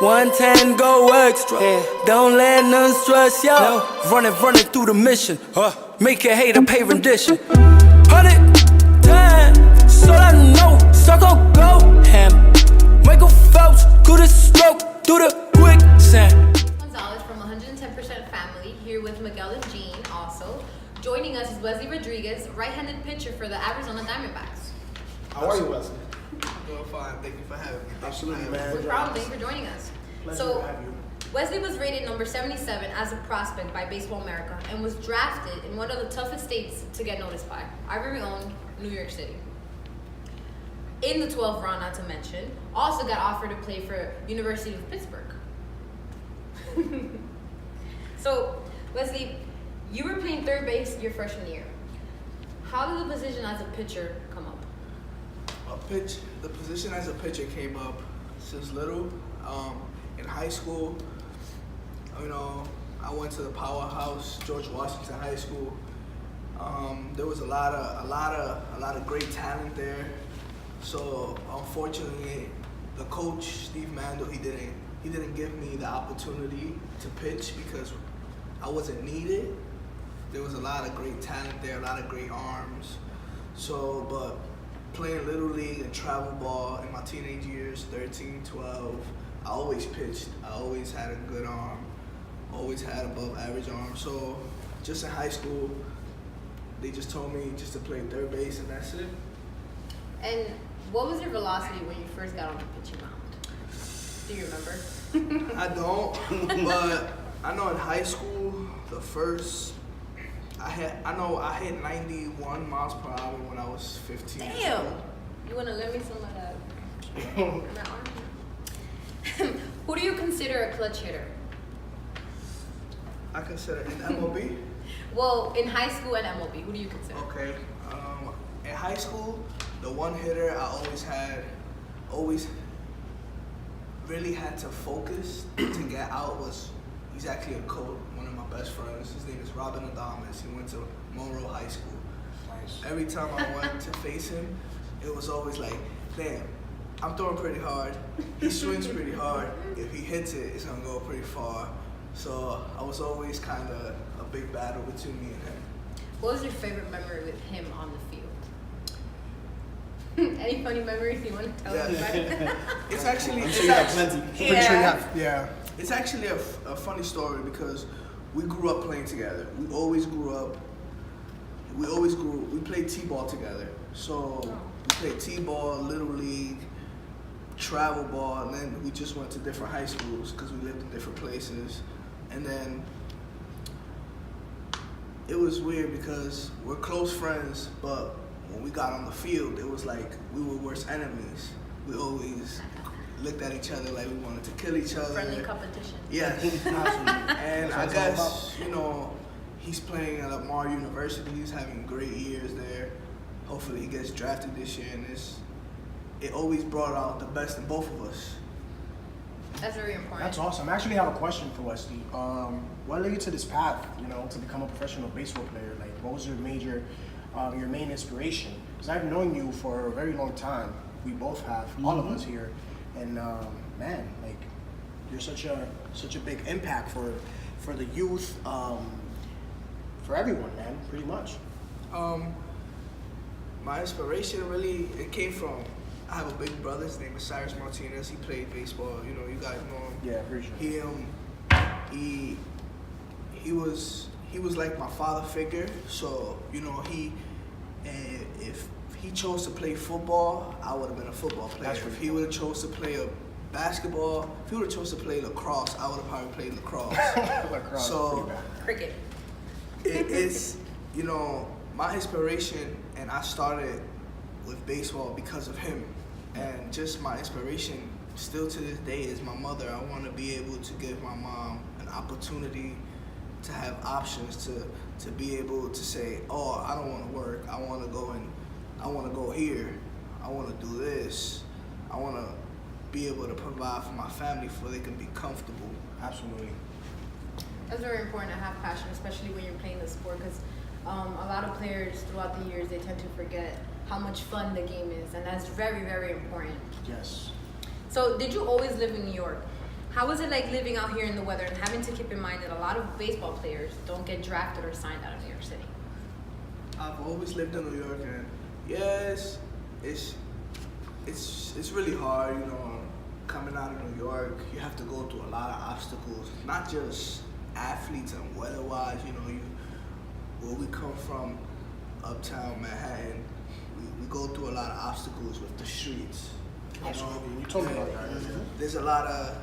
110 go extra. Don't let none stress you. Running through the mission. Make your hater pay rendition. 110, so I know. Circle go ham. Michael Phelps, do the stroke, do the quicksand. Gonzalez from 110% Family here with Miguel and Jean also. Joining us is Wesley Rodriguez, right-handed pitcher for the Arizona Diamondbacks. How are you, Wesley? I'm doing fine. Thank you for having me. Absolutely, man. No problem. Thanks for joining us. Pleasure to have you. Wesley was rated number 77 as a prospect by Baseball America and was drafted in one of the toughest states to get noticed by, our very own New York City. In the 12th round, not to mention, also got offered to play for University of Pittsburgh. So, Wesley, you were playing third base your freshman year. How did the position as a pitcher come up? The position as a pitcher came up since little. In high school, I went to the powerhouse, George Washington High School. There was a lot of great talent there. So unfortunately, the coach Steve Mandel, he didn't give me the opportunity to pitch because I wasn't needed. There was a lot of great talent there, a lot of great arms. So, but playing Little League and travel ball in my teenage years, 13, 12, I always pitched. I always had a good arm, always had above average arm. So just in high school, they just told me just to play third base and that's it. And what was your velocity when you first got on the pitching mound? Do you remember? I don't, but I know in high school, I hit 91 miles per hour when I was 15. Damn! You want to lend me some of that? That arm? Who do you consider a clutch hitter? I consider in MLB. Well, in high school and MLB, who do you consider? Okay. In high school, the one hitter I always really had to focus to get out was, he's actually a coach, one of my best friends. His name is Robin Adamas. He went to Monroe High School. Nice. Every time I went to face him, it was always like, damn, I'm throwing pretty hard. He swings pretty hard. If he hits it, it's gonna go pretty far. So I was always kind of a big battle between me and him. What was your favorite memory with him on the field? Any funny memories you want to tell us about it? It's actually, I'm sure you have plenty. Pretty sure you have. Yeah. It's actually a funny story because we grew up playing together. We played T-ball together. So we played T-ball, Little League, travel ball, and then we just went to different high schools because we lived in different places. And then it was weird because we're close friends, but when we got on the field, it was like we were worst enemies. We always looked at each other like we wanted to kill each other. Friendly competition. Yes. And I guess, he's playing at Lamar University. He's having great years there. Hopefully he gets drafted this year, and it always brought out the best in both of us. That's very important. That's awesome. I actually have a question for Wesley. What led you to this path, to become a professional baseball player? Like, what was your main inspiration? Because I've known you for a very long time. We both have, all of us here. And man, like, you're such a big impact for the youth, for everyone, man, pretty much. My inspiration really, it came from, I have a big brother, his name is Cyrus Martinez. He played baseball, you guys know him. Yeah, pretty sure. He was like my father figure. So, if he chose to play football, I would have been a football player. If he would have chose to play basketball, if he would have chose to play lacrosse, I would have probably played lacrosse. Lacrosse, so cricket. It's my inspiration, and I started with baseball because of him. And just my inspiration still to this day is my mother. I want to be able to give my mom an opportunity to have options, to be able to say, oh, I don't want to work. I want to go here. I want to do this. I want to be able to provide for my family so they can be comfortable. Absolutely. That's very important to have passion, especially when you're playing the sport, because a lot of players throughout the years, they tend to forget how much fun the game is, and that's very, very important. Yes. So did you always live in New York? How is it like living out here in the weather and having to keep in mind that a lot of baseball players don't get drafted or signed out of New York City? I've always lived in New York, and yes, it's really hard, you know. Coming out of New York, you have to go through a lot of obstacles, not just athletes and weather-wise. You know, where we come from, uptown Manhattan, we go through a lot of obstacles with the streets. Absolutely, you told me about that. There's a lot of,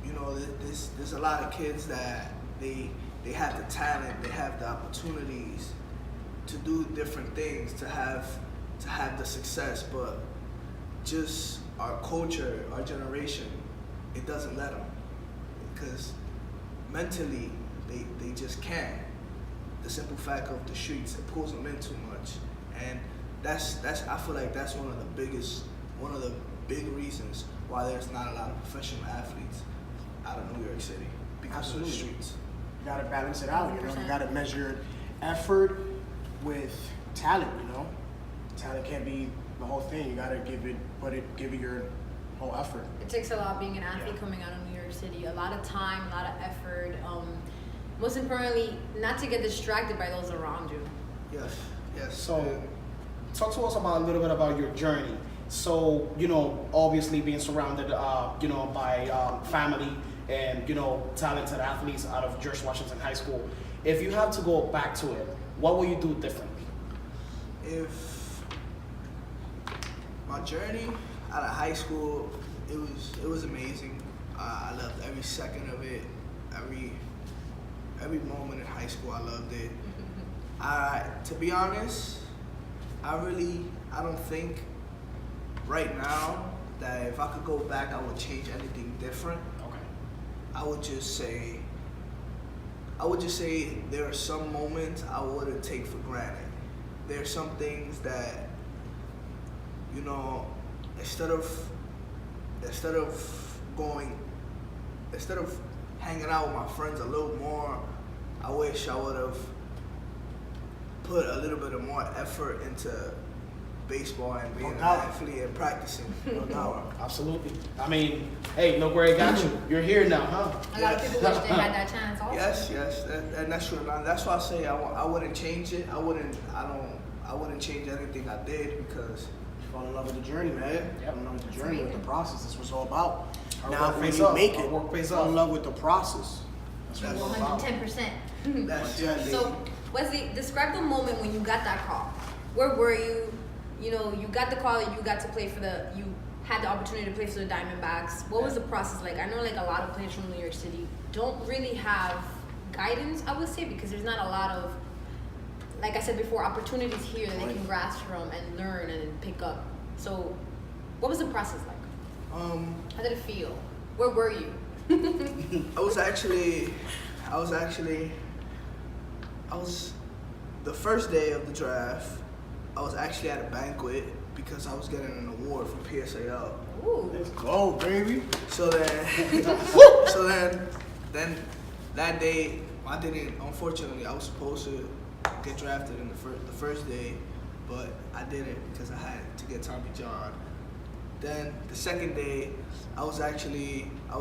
you know, there's a lot of kids that they have the talent, they have the opportunities to do different things, to have the success, but just our culture, our generation, it doesn't let them, because mentally they just can't. The simple fact of the streets, it pulls them in too much, and that's I feel like that's one of the big reasons why there's not a lot of professional athletes out of New York City, because of the streets. You gotta balance it out, you know. 100%. You gotta measure effort with talent, you know. Talent can't be the whole thing. You gotta give it your whole effort. It takes a lot being an athlete coming out of New York City. A lot of time, a lot of effort. Most importantly, not to get distracted by those around you. Yes. So, talk to us about a little bit about your journey. So, you know, obviously being surrounded, you know, by family and, you know, talented athletes out of George Washington High School. If you have to go back to it, what will you do differently? If my journey out of high school, it was amazing. I loved every second of it. Every moment in high school, I loved it. To be honest, I don't think right now that if I could go back, I would change anything different. Okay. I would just say there are some moments I wouldn't take for granted. There are some things that, you know, instead of hanging out with my friends a little more, I wish I would have put a little bit of more effort into baseball and being an athlete and practicing. No doubt. Absolutely. I mean, hey, look where it got you. You're here now, huh? A lot of people wish they had that chance also. Yes, and that's true. And that's why I say I wouldn't change it. I wouldn't change anything I did, because Fall in love with the journey, man. Yep. Fall in love with the journey, with the process. That's what it's all about. Our Now, work when pays you off. make Our it, work pays fall in off. love with the process. That's what That's it's all about. 110%. that's So, Wesley, describe the moment when you got that call. Where were you? You know, you got the call that you got to play you had the opportunity to play for the Diamondbacks. What was the process like? I know like a lot of players from New York City don't really have guidance, I would say, because there's not a lot of, like I said before, opportunities here that they can grasp from and learn and pick up. So, what was the process like? How did it feel? Where were you? I was the first day of the draft. I was actually at a banquet because I was getting an award from PSAL. Ooh. Let's go, baby. So then that day, I didn't. Unfortunately, I was supposed to get drafted in the first day, but I didn't because I had to get Tommy John. Then the second day, I was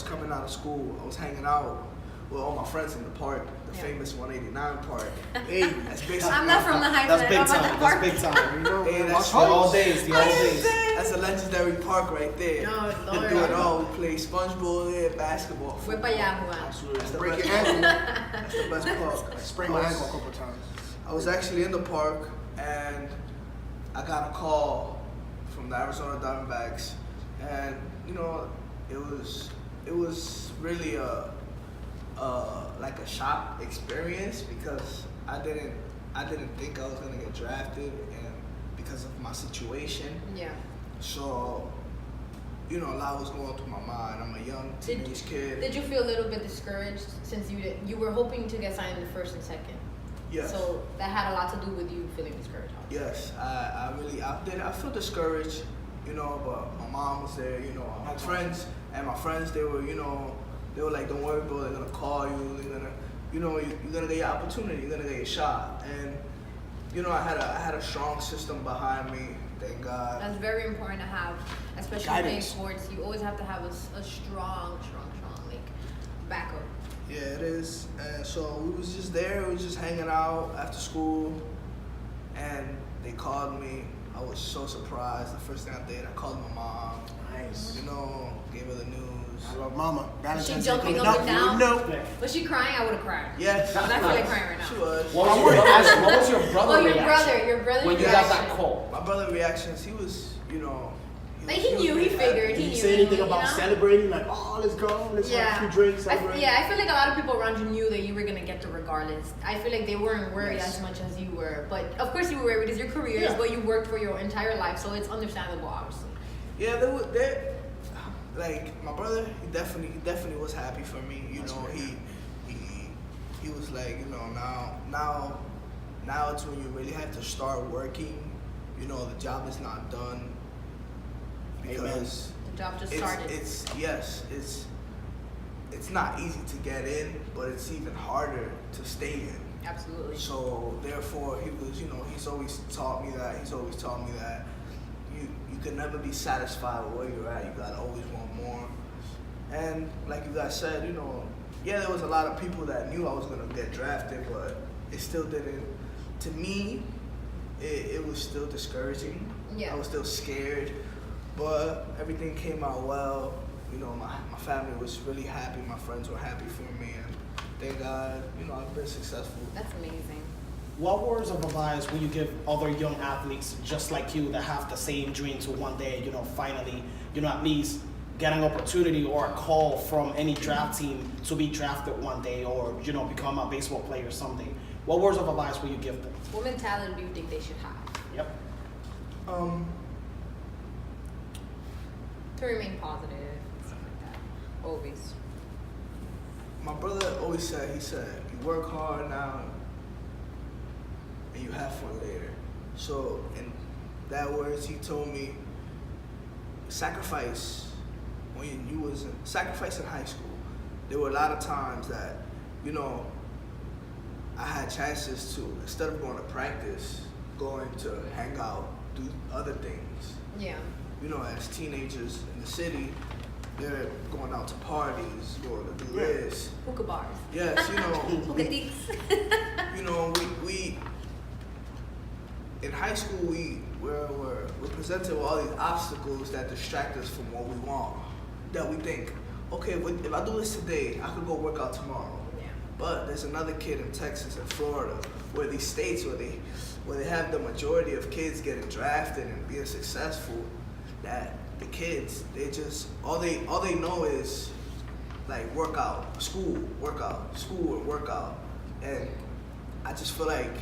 coming out of school. I was hanging out with all my friends in the park, the famous 189 park. Hey, That's basically. I'm not from the Heights. That's I big know about time. that park. That's big time. you know, Hey, man, that's my The all host. days. The all days. That's a legendary park right there. No, We Lord. do it all. We play SpongeBob there, basketball. Fue pa' allá, Juan. Absolutely. That's the Break best your ankle. park. That's the best park. I sprained my ankle a couple times. I was actually in the park, and I got a call from the Arizona Diamondbacks, and you know, it was really like a shock experience, because I didn't think I was gonna get drafted, and because of my situation. Yeah. So, you know, a lot was going through my mind. I'm a young teenage kid. Did you feel a little bit discouraged since you were hoping to get signed in the first and second? Yes. So that had a lot to do with you feeling discouraged. Obviously. Yes, I really did. I feel discouraged, you know, but my mom was there, you know, my friends, they were, you know, they were like, don't worry, bro, they're gonna call you, they're gonna, you know, you're gonna get your opportunity, you're gonna get your shot. And, you know, I had a strong system behind me, thank God. That's very important to have, especially playing sports. You always have to have a strong Yeah, it is. And so we was just there. We was just hanging out after school, and they called me. I was so surprised. The first thing I did, I called my mom. Nice. You know, gave her the news. I love Mama. Was she Valentine's Day jumping coming up and down? No. Was she crying? I would have cried. Yeah, I feel like crying right now. she was. What was your brother Well, your reaction brother when you reaction. got that call? My brother reactions. He was, you know. Like he knew, he figured, Did he you knew. say anything about you know? celebrating? Like, oh, let's go. Let's have a few drinks. Celebrate. I feel like a lot of people around you knew that you were gonna get to regardless. I feel like they weren't worried Yes. as much as you were, but of course you were worried because your career is Yeah. what you worked for your entire life, so it's understandable, obviously. Yeah, like my brother, he definitely was happy for me. You That's know, great. he was like, you know, now it's when you really have to start working. You know, the job is not done because The job just started. it's not easy to get in, but it's even harder to stay in. Absolutely. So therefore, he was, you know, he's always taught me that you can never be satisfied with where you're at. You gotta always want more. And like you guys said, you know, yeah, there was a lot of people that knew I was gonna get drafted, but it still didn't. To me, it was still discouraging. Yeah. I was still scared, but everything came out well. You know, my family was really happy. My friends were happy for me, and thank God, you know, I've been successful. That's amazing. What words of advice will you give other young athletes just like you that have the same dream to one day, you know, finally, you know, at least get an opportunity or a call from any draft team to be drafted one day or, you know, become a baseball player someday? What words of advice will you give them? What mentality do you think they should have Yep. to remain positive and stuff like that? Always. My brother always said, you work hard now and you have fun later. So in that words, he told me, sacrifice sacrifice in high school. There were a lot of times that, you know, I had chances to, instead of going to practice, going to hang out, do other things. Yeah. You know, as teenagers in the city, they're going out to parties, going to do this. Hookah bars. Yes, you know. Hookah deeks. You know, we in high school we're presented with all these obstacles that distract us from what we want. That we think, okay, if I do this today, I could go work out tomorrow. Yeah. But there's another kid in Texas and Florida, where these states where they have the majority of kids getting drafted and being successful, that the kids, they just all they know is like workout, school, and workout. And I just feel like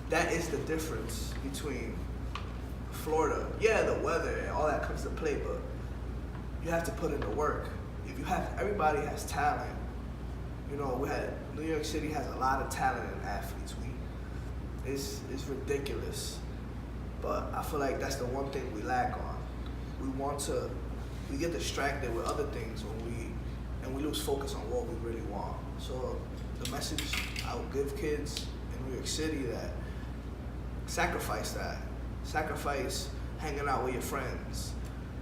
that is the difference between Florida. Yeah, the weather and all that comes to play, but you have to put in the work. Everybody has talent. You know, New York City has a lot of talent in athletes. It's ridiculous. But I feel like that's the one thing we lack on. We get distracted with other things and we lose focus on what we really want. So the message I would give kids in New York City that sacrifice hanging out with your friends,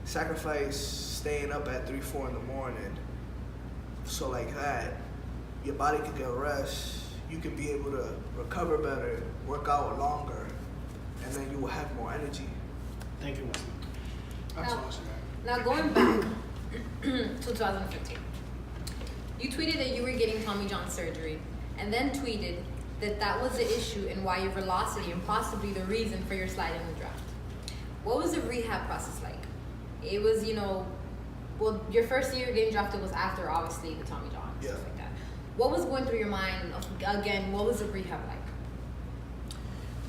sacrifice staying up at 3-4 in the morning. So like that, your body can get rest, you can be able to recover better, work out longer, and then you will have more energy. Thank you, Wesley. That's Now- awesome, man. Now going back to 2015, you tweeted that you were getting Tommy John surgery, and then tweeted that was the issue and why your velocity and possibly the reason for your slide in the draft. What was the rehab process like? It was, you know, well, your first year getting drafted was after obviously the Tommy John and stuff Yeah. like that. What was going through your mind? Again, what was the rehab like?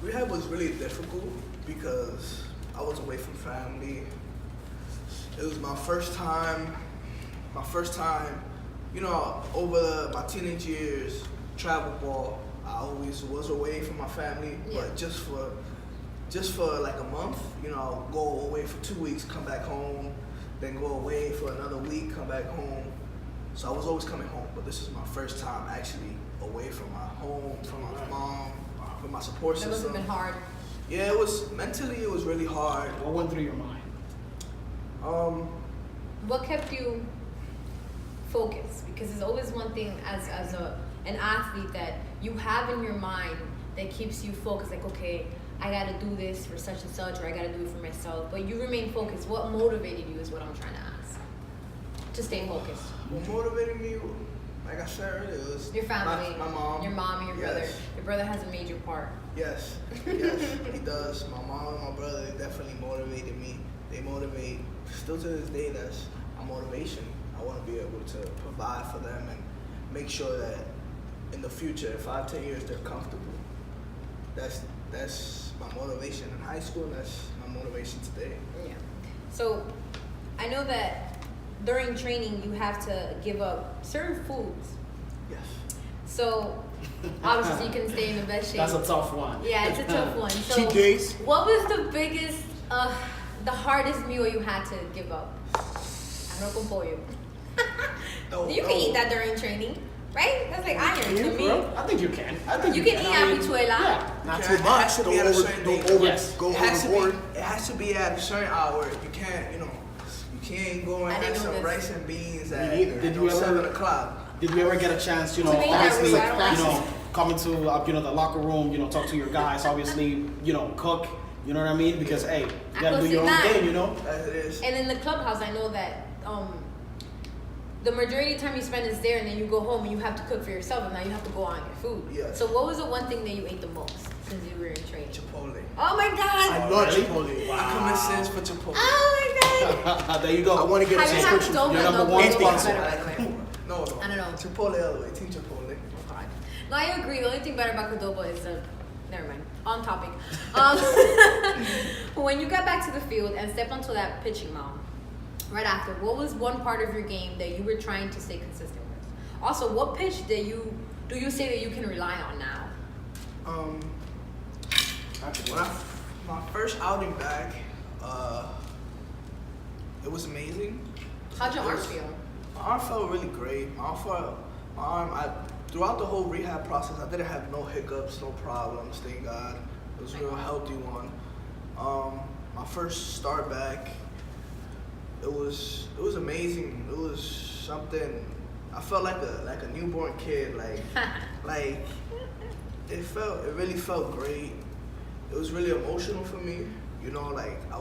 Rehab was really difficult because I was away from family. It was my first time, you know, over my teenage years, travel ball, I always was away from my family, Yeah. but just for like a month, you know, I'll go away for 2 weeks, come back home, then go away for another week, come back home. So I was always coming home, but this is my first time actually away from my home, from my mom, from my support That system. must have been hard. Yeah, mentally it was really hard. What went through your mind? What kept you focus? Because there's always one thing as an athlete that you have in your mind that keeps you focused. Like, okay, I gotta do this for such and such, or I gotta do it for myself. But you remain focused. What motivated you is what I'm trying to ask. To stay focused. What motivated me, like I said earlier, it was Your family, my mom, your mom, and your brother. Your brother has a major part. Yes, he does. My mom and my brother, they definitely motivated me. They motivate, still to this day, that's a motivation. I want to be able to provide for them and make sure that in the future, 5-10 years, they're comfortable. That's my motivation in high school, and that's my motivation today. Yeah. So, I know that during training you have to give up certain foods. Yes. So, obviously, so you can stay in the best shape. That's a tough one. Yeah, it's a tough one. So, Cheat days. what was the biggest, the hardest meal you had to give up? Arroz con pollo. You can eat that during training, right? That's like iron to me. I think you can. I think You can eat habichuela. Yeah. Not It too much. has to be at a certain day. Go It has to overboard. be. It has to be at a certain hour. You can't, you can't go and I have didn't know some this. rice and beans Me at neither. Did you ever- 7:00. Did we ever get a chance, To me, that obviously, was- I don't come into, the locker room, talk to your guys, obviously, cook, you know what I mean? Because, hey, you gotta do your own thing, As it is. And in the clubhouse, I know that the majority of the time you spend is there, and then you go home and you have to cook for yourself, and now you have to go on your food. Yes. So what was the one thing that you ate the most since you were in training? Chipotle. Oh my god! I love Really? Chipotle. I commit sins for Chipotle. Oh my god! There you go. I want to get a Have you had subscription. Qdoba? You're No, number one Qdoba is sponsor. better, by the way. No. I don't know. Chipotle all the way. Team Chipotle. Oh god. No, I agree. The only thing better about Qdoba is never mind. On topic. When you got back to the field and stepped onto that pitching mound, right after, what was one part of your game that you were trying to stay consistent with? Also, what pitch do you say that you can rely on now? My first outing back, it was amazing. How'd your arm feel? My arm felt really great. Throughout the whole rehab process, I didn't have no hiccups, no problems, thank God. It was a real healthy one. My first start back, it was amazing. It was something. I felt like a newborn kid. Like it really felt great. It was really emotional for me. I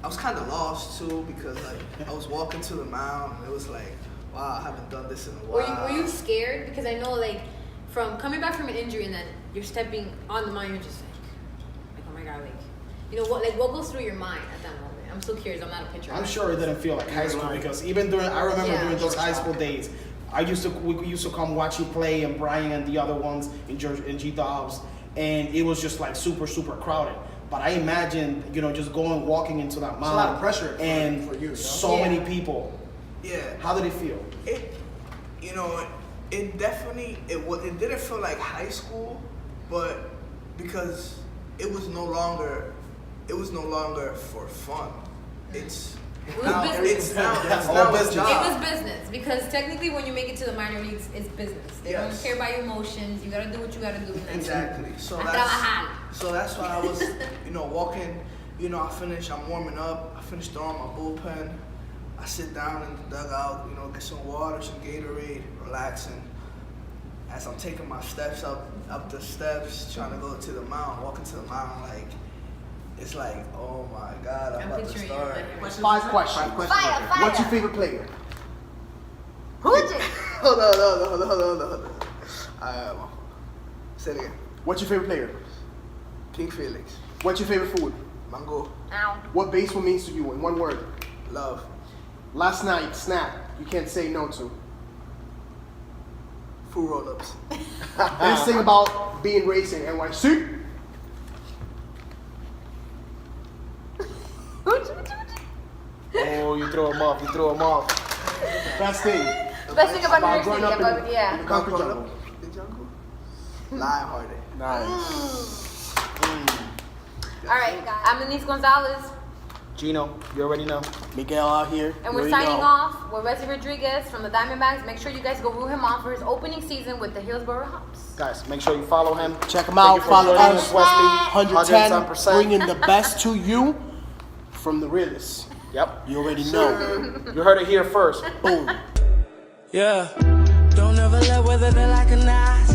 was kind of lost too, because I was walking to the mound and it was like, wow, I haven't done this in a while. Were you scared? Because I know, from coming back from an injury and then you're stepping on the mound, you're just like, oh my god, what goes through your mind at that moment? I'm so curious. I'm not a pitcher. I'm sure it didn't feel like high school, because even I remember during those high school days, we used to come watch you play, and Brian and the other ones in G Dobbs, and it was just like super, super crowded. But I imagine, just walking into that mound. It's a lot of pressure and for you. so many people. Yeah. How did it feel? It definitely, it didn't feel like high school, but because it was no longer for fun. It's now business. it's now all a business. job. It was business, because technically when you make it to the minor leagues, it's business. They don't Yes. care about your emotions. You gotta do what you gotta do. And that's it. Exactly. So A that's trabajar. why I was, walking. I'm warming up. I finished throwing my bullpen. I sit down in the dugout. Get some water, some Gatorade, relaxing. As I'm taking my steps up the steps, trying to go to the mound, walking to the mound, it's like, oh my God, I'm about to picturing start. you in my head. 5 questions. Fire. What's your favorite player? Who's it? Hold on. Say it again. What's your favorite player? King Felix. What's your favorite food? Mango. Ow. What baseball means to you in one word? Love. Last night, snack you can't say no to. Food roll-ups. Best thing about being racing NYC. Oh, you throw him off. Best thing Best thing about New York growing City, up in the yeah. concrete jungle. The jungle? Lion-hearted. Nice. All right, I'm Denise Gonzalez, Gino, you already know. Miguel out here. and You we're already signing know. off with Wesley Rodriguez from the Diamondbacks. Make sure you guys go root him on for his opening season with the Hillsborough Hops. Guys, make sure you follow him. Check him Thank out. you for Follow joining us. Wesley. 110. Bringing the best to you from the realest. Yep. You already know. You heard it here first. Boom. Yeah. Don't ever let whether they like or not